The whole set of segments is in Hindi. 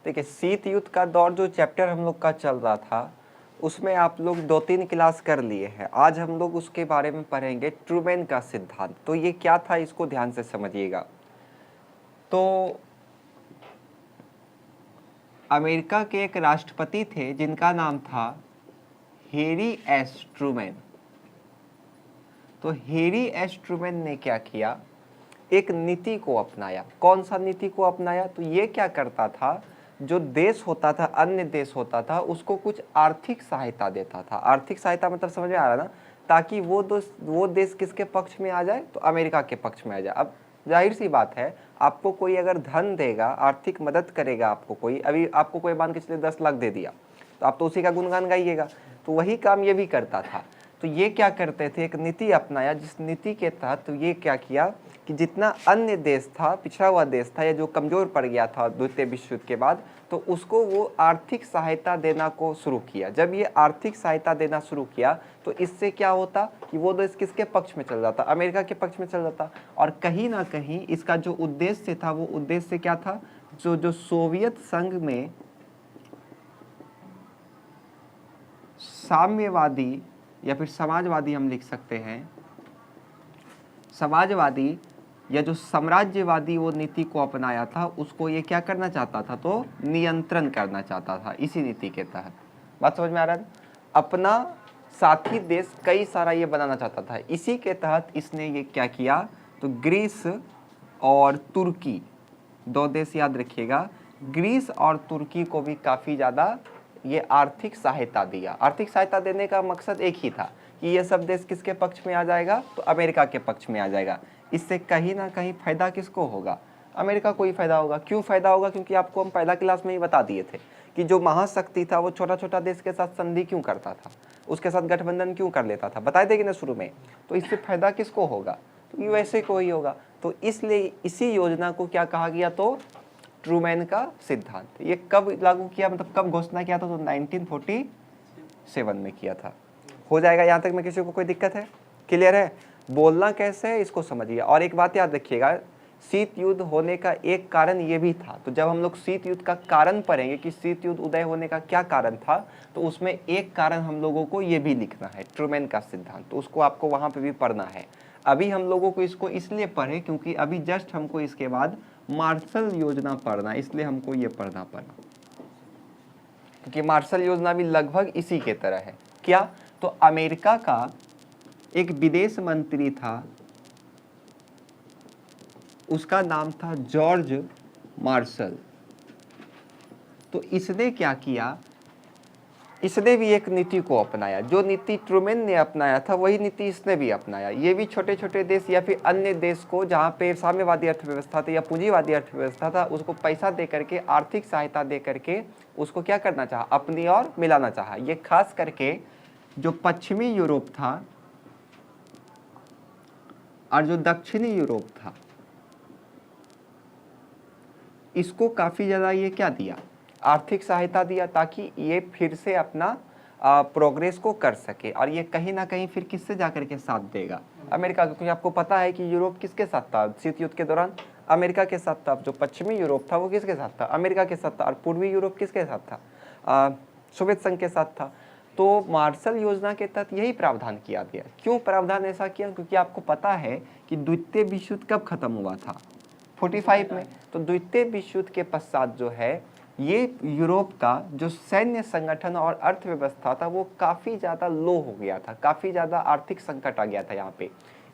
देखिए शीत युद्ध का दौर जो चैप्टर हम लोग का चल रहा था उसमें आप लोग 2-3 क्लास कर लिए हैं। आज हम लोग उसके बारे में पढ़ेंगे ट्रूमैन का सिद्धांत। तो ये क्या था इसको ध्यान से समझिएगा। तो अमेरिका के एक राष्ट्रपति थे जिनका नाम था हैरी एस ट्रूमैन। तो हैरी एस ट्रूमैन ने क्या किया, एक नीति को अपनाया। कौन सा नीति को अपनाया? तो ये क्या करता था, जो देश होता था, अन्य देश होता था, उसको कुछ आर्थिक सहायता देता था। आर्थिक सहायता मतलब समझ में आ रहा ना, ताकि वो देश किसके पक्ष में आ जाए? तो अमेरिका के पक्ष में आ जाए। अब जाहिर सी बात है, आपको कोई अगर धन देगा, आर्थिक मदद करेगा आपको कोई, अभी आपको कोई मान के चलिए 10 लाख दे दिया, तो आप तो उसी का गुणगान गाइएगा। तो वही काम ये भी करता था। तो ये क्या करते थे, एक नीति अपनाया, जिस नीति के तहत तो ये क्या किया कि जितना अन्य देश था, पिछड़ा हुआ देश था या जो कमज़ोर पड़ गया था द्वितीय विश्व युद्ध के बाद, तो उसको वो आर्थिक सहायता देना को शुरू किया। जब ये आर्थिक सहायता देना शुरू किया तो इससे क्या होता कि वो देश किसके पक्ष में चल जाता? अमेरिका के पक्ष में चल जाता। और कहीं ना कहीं इसका जो उद्देश्य था, वो उद्देश्य क्या था, जो सोवियत संघ में साम्यवादी या फिर समाजवादी हम लिख सकते हैं, समाजवादी या जो साम्राज्यवादी वो नीति को अपनाया था, उसको ये क्या करना चाहता था? तो नियंत्रण करना चाहता था इसी नीति के तहत। बात समझ में आ रहा है? अपना साथी देश कई सारा ये बनाना चाहता था। इसी के तहत इसने ये क्या किया, तो ग्रीस और तुर्की, दो देश याद रखिएगा, ग्रीस और तुर्की को भी काफ़ी ज़्यादा ये आर्थिक सहायता दिया। आर्थिक सहायता देने का मकसद एक ही था कि ये सब देश किसके पक्ष में आ जाएगा? तो अमेरिका के पक्ष में आ जाएगा। इससे कहीं ना कहीं फ़ायदा किसको होगा? अमेरिका को ही फ़ायदा होगा। क्यों फ़ायदा होगा? क्योंकि आपको हम पहला क्लास में ही बता दिए थे कि जो महाशक्ति था वो छोटा छोटा देश के साथ संधि क्यों करता था, उसके साथ गठबंधन क्यों कर लेता था, बताए देगी ना शुरू में। तो इससे फ़ायदा किसको होगा? तो यूएसए को ही होगा। तो इसलिए इसी योजना को क्या कहा गया? तो ट्रूमैन का सिद्धांत। ये कब लागू किया, मतलब कब घोषणा किया था? तो 1947 में किया था। हो जाएगा यहाँ तक में किसी को कोई दिक्कत है? क्लियर है? बोलना कैसे है इसको समझिए। और एक बात याद रखिएगा, शीत युद्ध होने का एक कारण ये भी था। तो जब हम लोग शीत युद्ध का कारण पढ़ेंगे कि शीत युद्ध उदय होने का क्या कारण था, तो उसमें एक कारण हम लोगों को ये भी लिखना है, ट्रूमैन का सिद्धांत। तो उसको आपको वहाँ पे भी पढ़ना है। अभी हम लोगों को इसको इसलिए पढ़े क्योंकि अभी जस्ट हमको इसके बाद मार्शल योजना पढ़ना, इसलिए हमको ये पढ़ना पड़ा, क्योंकि मार्शल योजना भी लगभग इसी के तरह है। क्या? तो अमेरिका का एक विदेश मंत्री था, उसका नाम था जॉर्ज मार्शल। तो इसने क्या किया, इसने भी एक नीति को अपनाया। जो नीति ट्रूमैन ने अपनाया था वही नीति इसने भी अपनाया। ये भी छोटे छोटे देश या फिर अन्य देश को जहाँ पे साम्यवादी अर्थव्यवस्था था या पूंजीवादी अर्थव्यवस्था था, उसको पैसा दे करके, आर्थिक सहायता दे करके उसको क्या करना चाहा, अपनी ओर मिलाना चाहा। ये खास करके जो पश्चिमी यूरोप था और जो दक्षिणी यूरोप था, इसको काफ़ी ज़्यादा ये क्या दिया, आर्थिक सहायता दिया, ताकि ये फिर से अपना प्रोग्रेस को कर सके। और ये कहीं ना कहीं फिर किससे जाकर के साथ देगा? अमेरिका। क्योंकि आपको पता है कि यूरोप किसके साथ था शीत युद्ध के दौरान? अमेरिका के साथ था। जो पश्चिमी यूरोप था वो किसके साथ था? अमेरिका के साथ था। और पूर्वी यूरोप किसके साथ था? सोवियत संघ के साथ था। तो मार्शल योजना के तहत यही प्रावधान किया गया। क्यों प्रावधान ऐसा किया? क्योंकि आपको पता है कि द्वितीय विश्व युद्ध कब खत्म हुआ था? 45 में। तो द्वितीय विश्व युद्ध के पश्चात जो है, ये यूरोप का जो सैन्य संगठन और अर्थव्यवस्था था वो काफ़ी ज़्यादा लो हो गया था, काफ़ी ज़्यादा आर्थिक संकट आ गया था यहाँ पे।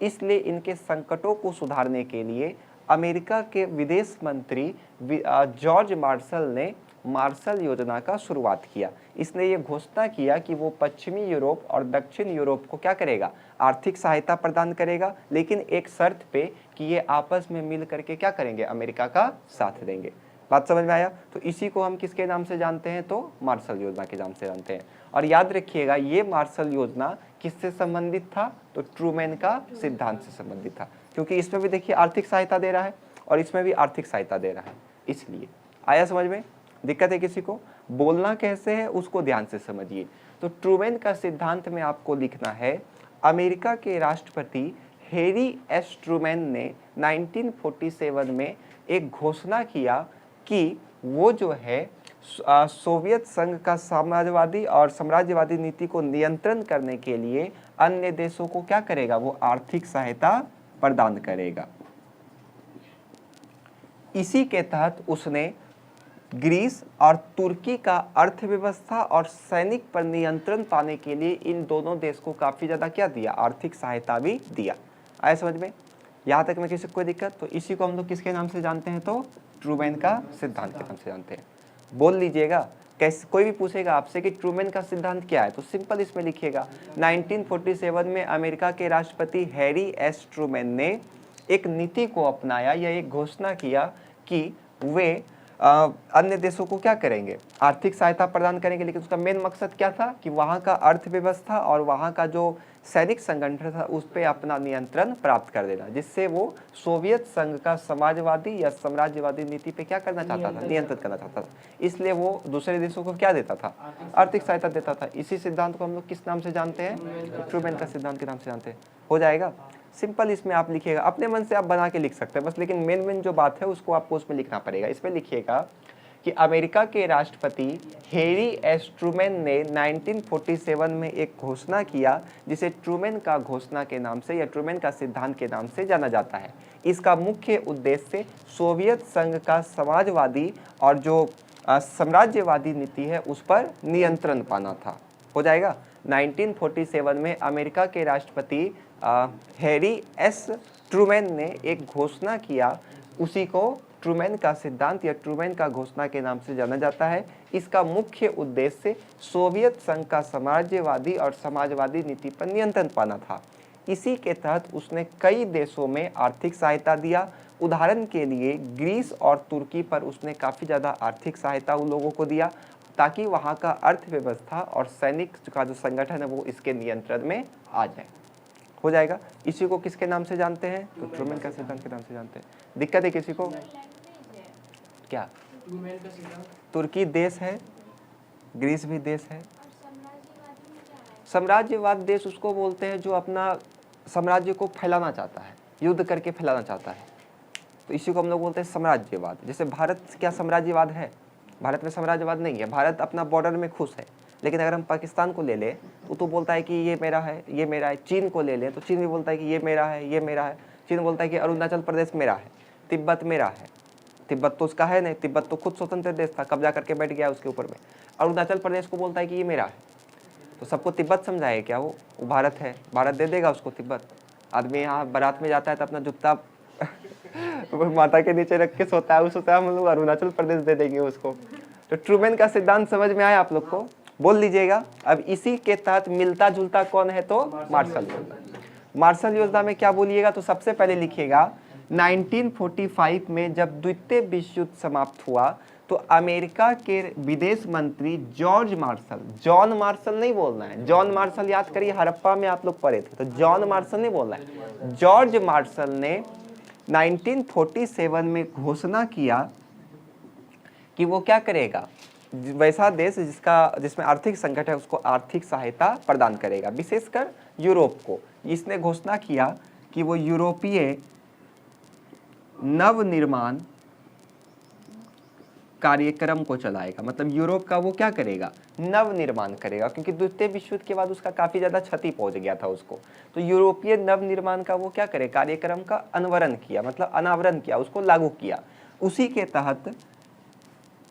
इसलिए इनके संकटों को सुधारने के लिए अमेरिका के विदेश मंत्री जॉर्ज मार्शल ने मार्शल योजना का शुरुआत किया। इसने ये घोषणा किया कि वो पश्चिमी यूरोप और दक्षिण यूरोप को क्या करेगा, आर्थिक सहायता प्रदान करेगा, लेकिन एक शर्त पे कि ये आपस में मिल करके क्या करेंगे, अमेरिका का साथ देंगे। बात समझ में आया? तो इसी को हम किसके नाम से जानते हैं? तो मार्शल योजना के नाम से जानते हैं। और याद रखिएगा, ये मार्शल योजना किससे संबंधित था? तो ट्रूमैन का सिद्धांत से संबंधित था। क्योंकि इसमें भी देखिए आर्थिक सहायता दे रहा है और इसमें भी आर्थिक सहायता दे रहा है। इसलिए आया समझ में? दिक्कत है किसी को? बोलना कैसे है उसको ध्यान से समझिए। तो ट्रूमैन का सिद्धांत में आपको लिखना है, अमेरिका के राष्ट्रपति हैरी एस ट्रूमैन ने 1947 में एक घोषणा किया कि वो जो है सोवियत संघ का साम्राज्यवादी और साम्राज्यवादी नीति को नियंत्रण करने के लिए अन्य देशों को क्या करेगा, वो आर्थिक सहायता प्रदान करेगा। इसी के तहत उसने ग्रीस और तुर्की का अर्थव्यवस्था और सैनिक पर नियंत्रण पाने के लिए इन दोनों देश को काफी ज्यादा क्या दिया, आर्थिक सहायता भी दिया। आया समझ में? यहाँ तक में किसी कोई दिक्कत? तो इसी को हम लोग किसके नाम से जानते हैं, तो ट्रूमैन का सिद्धांत के नाम से जानते हैं। बोल लीजिएगा, कैसे कोई भी पूछेगा आपसे कि ट्रूमैन का सिद्धांत क्या है, तो सिंपल इसमें लिखिएगा 1947 में अमेरिका के राष्ट्रपति हैरी एस ट्रूमैन ने एक नीति को अपनाया या एक घोषणा किया कि वे अन्य देशों को क्या करेंगे, आर्थिक सहायता प्रदान करेंगे। लेकिन उसका मेन मकसद क्या था कि वहाँ का अर्थव्यवस्था और वहाँ का जो सैनिक संगठन था उस पर अपना नियंत्रण प्राप्त कर देना, जिससे वो सोवियत संघ का समाजवादी या साम्राज्यवादी नीति पे क्या करना चाहता था, नियंत्रित करना चाहता था। इसलिए वो दूसरे देशों को क्या देता था, आर्थिक सहायता देता था। इसी सिद्धांत को हम लोग किस नाम से जानते हैं, ट्रूमैन का सिद्धांत के नाम से जानते हैं। हो जाएगा सिंपल। इसमें आप लिखिएगा, अपने मन से आप बना के लिख सकते हैं बस, लेकिन मेन जो बात है उसको आपको उसमें लिखना पड़ेगा। इसमें लिखिएगा कि अमेरिका के राष्ट्रपति हैरी एस ट्रूमैन ने 1947 में एक घोषणा किया जिसे ट्रूमैन का घोषणा के नाम से या ट्रूमैन का सिद्धांत के नाम से जाना जाता है। इसका मुख्य उद्देश्य सोवियत संघ का समाजवादी और जो साम्राज्यवादी नीति है उस पर नियंत्रण पाना था। हो जाएगा। 1947 में अमेरिका के राष्ट्रपति हैरी एस ट्रूमैन ने एक घोषणा किया, उसी को ट्रूमैन का सिद्धांत या ट्रूमैन का घोषणा के नाम से जाना जाता है। इसका मुख्य उद्देश्य सोवियत संघ का साम्राज्यवादी और समाजवादी नीति पर नियंत्रण पाना था। इसी के तहत उसने कई देशों में आर्थिक सहायता दिया। उदाहरण के लिए ग्रीस और तुर्की पर उसने काफ़ी ज़्यादा आर्थिक सहायता उन लोगों को दिया ताकि वहाँ का अर्थव्यवस्था और सैनिक का जो संगठन है वो इसके नियंत्रण में आ जाए। हो जाएगा। इसी को किसके नाम से जानते हैं, तो ट्रूमैन का सिद्धांत के नाम से जानते हैं। दिक्कत है किसी को? क्या तुर्की देश है, ग्रीस भी देश है। साम्राज्यवाद देश उसको बोलते हैं जो अपना साम्राज्य को फैलाना चाहता है, युद्ध करके फैलाना चाहता है, तो इसी को हम लोग बोलते हैं साम्राज्यवाद। जैसे भारत क्या साम्राज्यवाद है? भारत में साम्राज्यवाद नहीं है, भारत अपना बॉर्डर में खुश है। लेकिन अगर हम पाकिस्तान को ले लें तो बोलता है कि ये मेरा है, ये मेरा है। चीन को ले लें तो चीन भी बोलता है कि ये मेरा है, ये मेरा है। चीन बोलता है कि अरुणाचल प्रदेश मेरा है, तिब्बत मेरा है। तिब्बत तो उसका है नहीं, तिब्बत तो खुद स्वतंत्र देश था, कब्जा करके बैठ गया उसके ऊपर में। अरुणाचल प्रदेश को बोलता है कि ये मेरा है, तो सबको तिब्बत समझाए क्या? वो भारत है, भारत दे देगा उसको तिब्बत। आदमी यहाँ बारात में जाता है तो अपना जूता माता के नीचे रख के सोता है, वो सोता है हम लोग अरुणाचल प्रदेश दे देंगे उसको। तो ट्रूमैन का सिद्धांत समझ में आया आप लोग को? बोल लीजिएगा। अब इसी के तहत मिलता जुलता कौन है, तो मार्शल योजना। मार्शल योजना में क्या बोलिएगा, तो सबसे पहले लिखिएगा 1945 में जब द्वितीय विश्व युद्ध समाप्त हुआ तो अमेरिका के विदेश मंत्री जॉर्ज मार्शल, जॉन मार्शल नहीं बोलना है, जॉन मार्शल याद करिए हड़प्पा में आप लोग पढ़े थे, तो जॉन मार्शल नहीं बोलना है। जॉर्ज मार्शल ने 1947 में घोषणा किया कि वो क्या करेगा, वैसा देश जिसमें आर्थिक संकट है उसको आर्थिक सहायता प्रदान करेगा, विशेषकर यूरोप को। इसने घोषणा किया कि वो यूरोपीय नवनिर्माण कार्यक्रम को चलाएगा। मतलब यूरोप का वो क्या करेगा, नवनिर्माण करेगा, क्योंकि द्वितीय विश्व युद्ध के बाद उसका काफी ज्यादा क्षति पहुंच गया था उसको। तो यूरोपीय नवनिर्माण का वो क्या करे, कार्यक्रम का अनावरण किया, मतलब अनावरण किया, उसको लागू किया। उसी के तहत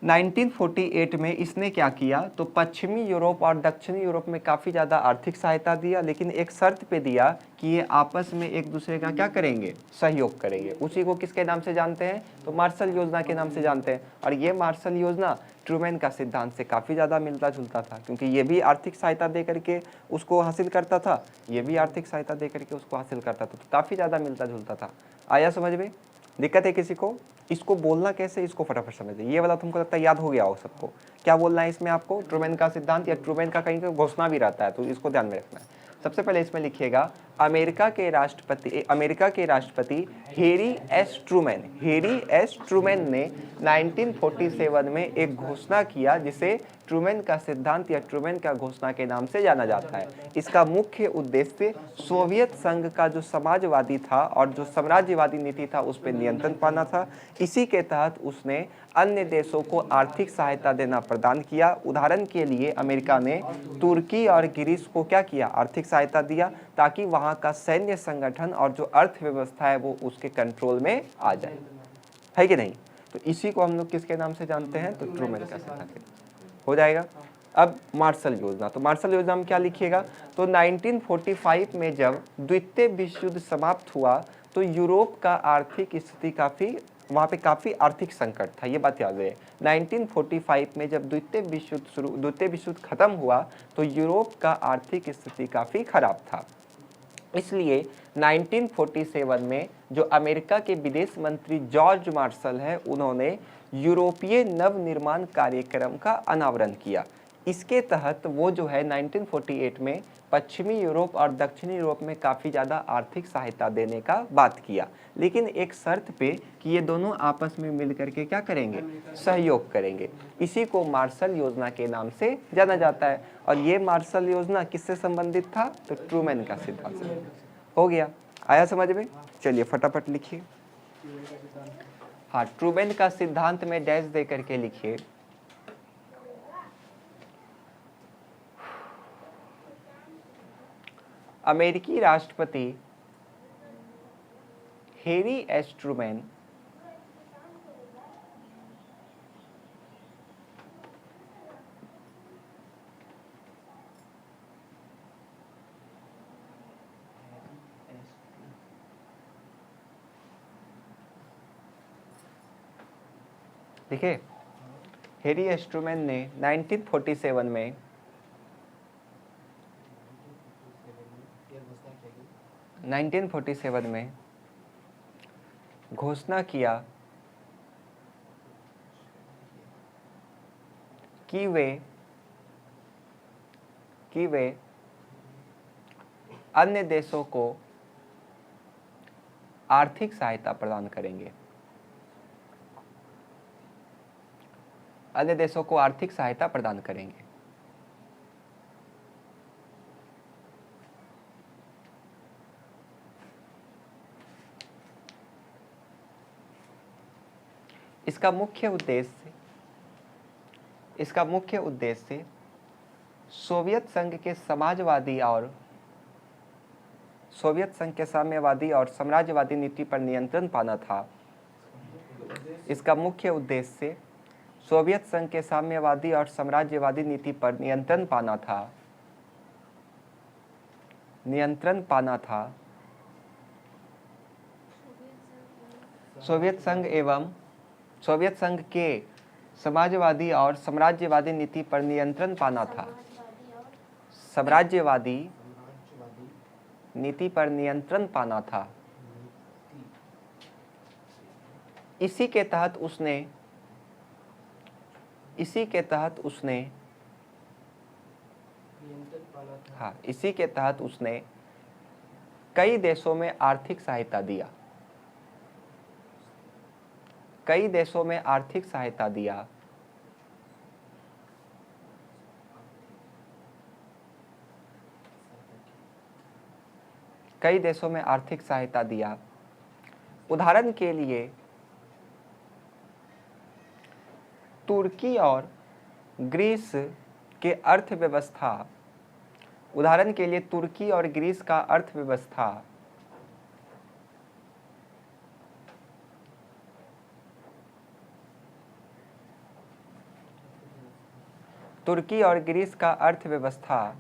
1948 में इसने क्या किया, तो पश्चिमी यूरोप और दक्षिणी यूरोप में काफ़ी ज़्यादा आर्थिक सहायता दिया, लेकिन एक शर्त पे दिया कि ये आपस में एक दूसरे का क्या करेंगे, सहयोग करेंगे। उसी को किसके नाम से जानते हैं, तो मार्शल योजना के नाम से जानते हैं। और ये मार्शल योजना ट्रूमैन का सिद्धांत से काफ़ी ज़्यादा मिलता जुलता था, क्योंकि ये भी आर्थिक सहायता दे करके उसको हासिल करता था, ये भी आर्थिक सहायता दे करके उसको हासिल करता था, तो काफ़ी ज़्यादा मिलता जुलता था। आया समझ में? दिक्कत है किसी को? इसको बोलना कैसे, इसको फटाफट समझिए। ये वाला तुमको लगता है याद हो गया हो सबको। क्या बोलना है इसमें आपको, ट्रूमैन का सिद्धांत या ट्रूमैन का कहीं घोषणा भी रहता है, तो इसको ध्यान में रखना है। सबसे पहले इसमें लिखिएगा अमेरिका के राष्ट्रपति हैरी एस ट्रूमैन ने 1947 में एक घोषणा किया जिसे ट्रूमैन का सिद्धांत या ट्रूमैन का घोषणा के नाम से जाना जाता है। इसका मुख्य उद्देश्य सोवियत संघ का जो समाजवादी था और जो साम्राज्यवादी नीति था उस पर नियंत्रण पाना था। इसी के तहत उसने अन्य देशों को आर्थिक सहायता देना प्रदान किया। उदाहरण के लिए अमेरिका ने तुर्की और ग्रीस को क्या किया, आर्थिक सहायता दिया, ताकि वहाँ का सैन्य संगठन और जो अर्थव्यवस्था है वो उसके कंट्रोल में आ जाए, है कि नहीं। तो इसी को हम लोग किसके नाम से जानते हैं, तो ट्रूमैन का सिद्धांत हो जाएगा। अब मार्शल योजना, तो मार्शल योजना में क्या लिखिएगा, तो 1945 में जब द्वितीय विश्व युद्ध समाप्त हुआ तो यूरोप का आर्थिक स्थिति काफ़ी, वहाँ पे काफ़ी आर्थिक संकट था, ये बात याद रहे। 1945 में जब द्वितीय विश्व युद्ध खत्म हुआ तो यूरोप का आर्थिक स्थिति काफ़ी खराब था। इसलिए 1947 में जो अमेरिका के विदेश मंत्री जॉर्ज मार्शल है, उन्होंने यूरोपीय नवनिर्माण कार्यक्रम का अनावरण किया। इसके तहत वो जो है 1948 में पश्चिमी यूरोप और दक्षिणी यूरोप में काफ़ी ज़्यादा आर्थिक सहायता देने का बात किया, लेकिन एक शर्त पे कि ये दोनों आपस में मिल करके क्या करेंगे, सहयोग करेंगे। इसी को मार्शल योजना के नाम से जाना जाता है। और ये मार्शल योजना किससे संबंधित था, तो ट्रूमैन का सिद्धांत से। हो गया, आया समझ में। चलिए फटाफट लिखिए। हाँ, ट्रूमैन का सिद्धांत में डैश दे करके लिखिए। अमेरिकी राष्ट्रपति हैरी एस ट्रूमैन देखिए, हैरी एस ट्रूमैन ने 1947 में घोषणा किया कि वे अन्य देशों को आर्थिक सहायता प्रदान करेंगे, अन्य देशों को आर्थिक सहायता प्रदान करेंगे। इसका मुख्य उद्देश्य सोवियत संघ के साम्यवादी और साम्राज्यवादी नीति पर नियंत्रण पाना था। इसका मुख्य उद्देश्य सोवियत संघ के साम्यवादी और साम्राज्यवादी नीति पर नियंत्रण पाना था। सोवियत संघ के समाजवादी और साम्राज्यवादी नीति पर नियंत्रण पाना था। साम्राज्यवादी नीति पर नियंत्रण पाना था। इसी के तहत उसने कई देशों में आर्थिक सहायता दिया। कई देशों में आर्थिक सहायता दिया। उदाहरण के लिए तुर्की और ग्रीस का अर्थव्यवस्था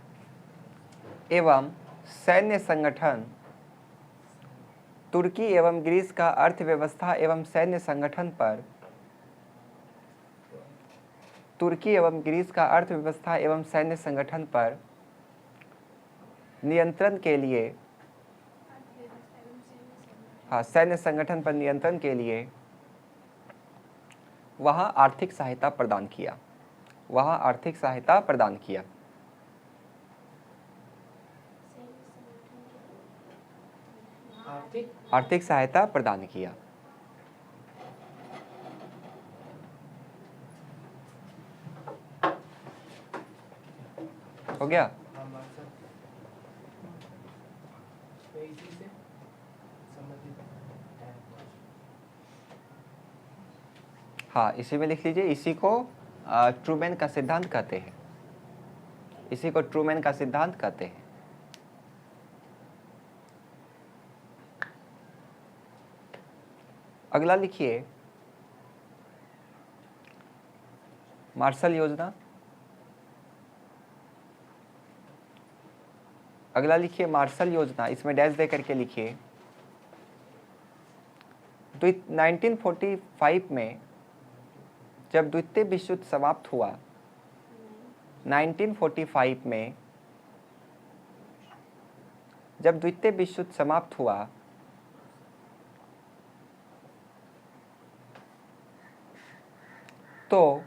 एवं सैन्य संगठन तुर्की एवं ग्रीस का अर्थव्यवस्था एवं सैन्य संगठन पर नियंत्रण के लिए वहाँ आर्थिक सहायता प्रदान किया। आर्थिक सहायता प्रदान किया। हो गया। हाँ मार्शल इसी से संबंधित है। हाँ, इसी में लिख लीजिए। इसी को ट्रूमैन का सिद्धांत कहते हैं। इसी को ट्रूमैन का सिद्धांत कहते हैं। अगला लिखिए मार्शल योजना। अगला लिखिए मार्शल योजना, इसमें डैश दे करके लिखिए। तो 1945 में जब द्वितीय विश्व युद्ध समाप्त हुआ, 1945 में जब द्वितीय विश्व युद्ध समाप्त हुआ तो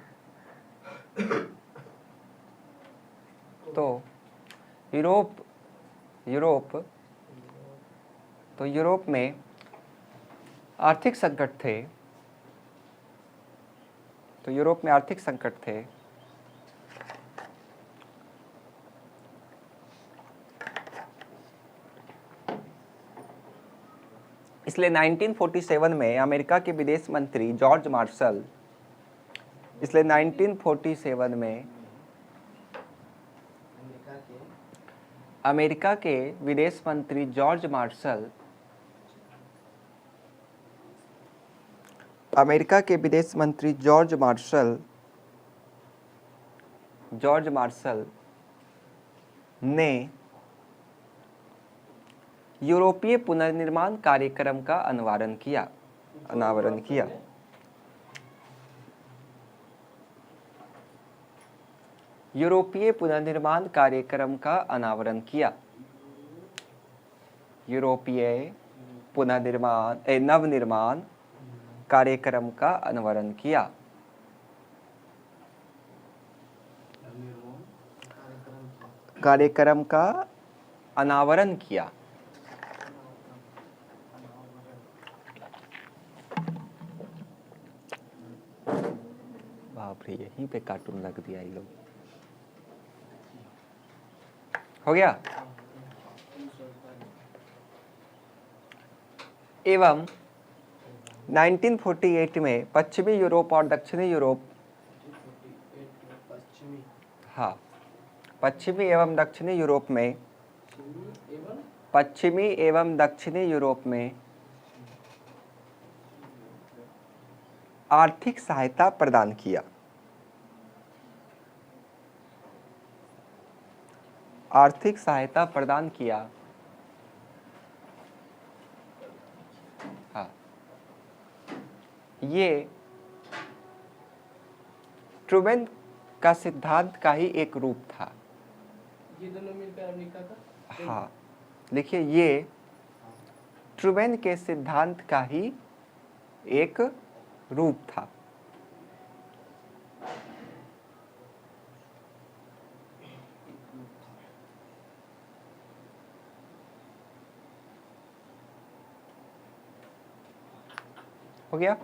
यूरोप में आर्थिक संकट थे। इसलिए 1947 में अमेरिका के विदेश मंत्री जॉर्ज मार्शल, इसलिए 1947 में अमेरिका के विदेश मंत्री जॉर्ज मार्शल, अमेरिका के विदेश मंत्री जॉर्ज मार्शल ने यूरोपीय पुनर्निर्माण कार्यक्रम का अनावरण किया। यूरोपीय पुनर्निर्माण कार्यक्रम का अनावरण किया। यूरोपीय नवनिर्माण कार्यक्रम का अनावरण किया। कार्यक्रम का अनावरण किया। बाप रे, यहीं पे कार्टून लग दिया ये लोग। हो गया। एवं 1948 में पश्चिमी यूरोप और दक्षिणी यूरोप, हाँ, पश्चिमी एवं दक्षिणी यूरोप में, पश्चिमी एवं दक्षिणी यूरोप में आर्थिक सहायता प्रदान किया। आर्थिक सहायता प्रदान किया। हाँ, ये ट्रूमैन का सिद्धांत का ही एक रूप था। ये दोनों मिलकर अमेरिका का, हाँ, देखिए ये ट्रूमैन के सिद्धांत का ही एक रूप था। हो गया।